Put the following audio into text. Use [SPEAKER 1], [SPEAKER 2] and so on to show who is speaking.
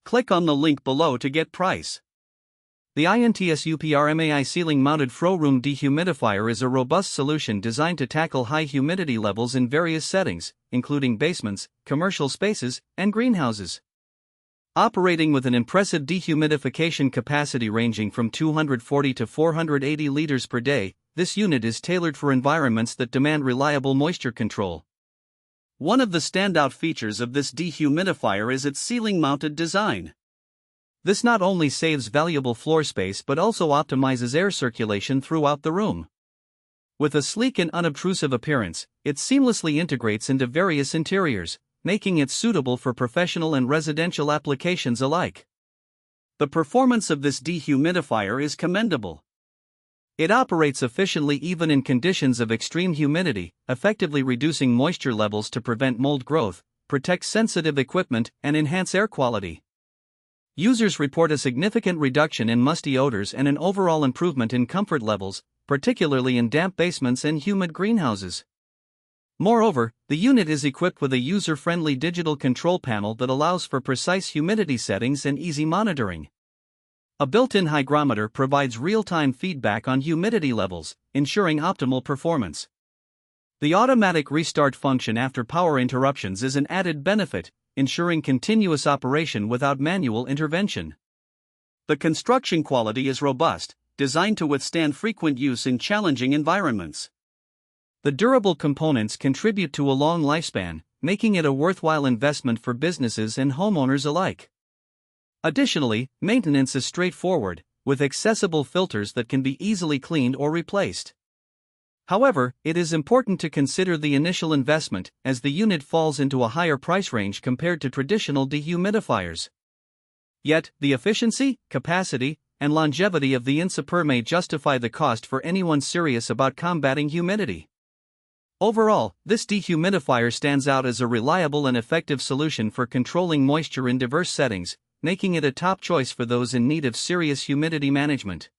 [SPEAKER 1] Click on the link below to get price. The Intsupermai ceiling-mounted Frow room dehumidifier is a robust solution designed to tackle high humidity levels in various settings, including basements, commercial spaces, and greenhouses. Operating with an impressive dehumidification capacity ranging from 240 to 480 liters per day, this unit is tailored for environments that demand reliable moisture control. One of the standout features of this dehumidifier is its ceiling-mounted design. This not only saves valuable floor space but also optimizes air circulation throughout the room. With a sleek and unobtrusive appearance, it seamlessly integrates into various interiors, making it suitable for professional and residential applications alike. The performance of this dehumidifier is commendable. It operates efficiently even in conditions of extreme humidity, effectively reducing moisture levels to prevent mold growth, protect sensitive equipment, and enhance air quality. Users report a significant reduction in musty odors and an overall improvement in comfort levels, particularly in damp basements and humid greenhouses. Moreover, the unit is equipped with a user-friendly digital control panel that allows for precise humidity settings and easy monitoring. A built-in hygrometer provides real-time feedback on humidity levels, ensuring optimal performance. The automatic restart function after power interruptions is an added benefit, ensuring continuous operation without manual intervention. The construction quality is robust, designed to withstand frequent use in challenging environments. The durable components contribute to a long lifespan, making it a worthwhile investment for businesses and homeowners alike. Additionally, maintenance is straightforward, with accessible filters that can be easily cleaned or replaced. However, it is important to consider the initial investment, as the unit falls into a higher price range compared to traditional dehumidifiers. Yet, the efficiency, capacity, and longevity of the Intsupermai justify the cost for anyone serious about combating humidity. Overall, this dehumidifier stands out as a reliable and effective solution for controlling moisture in diverse settings, making it a top choice for those in need of serious humidity management.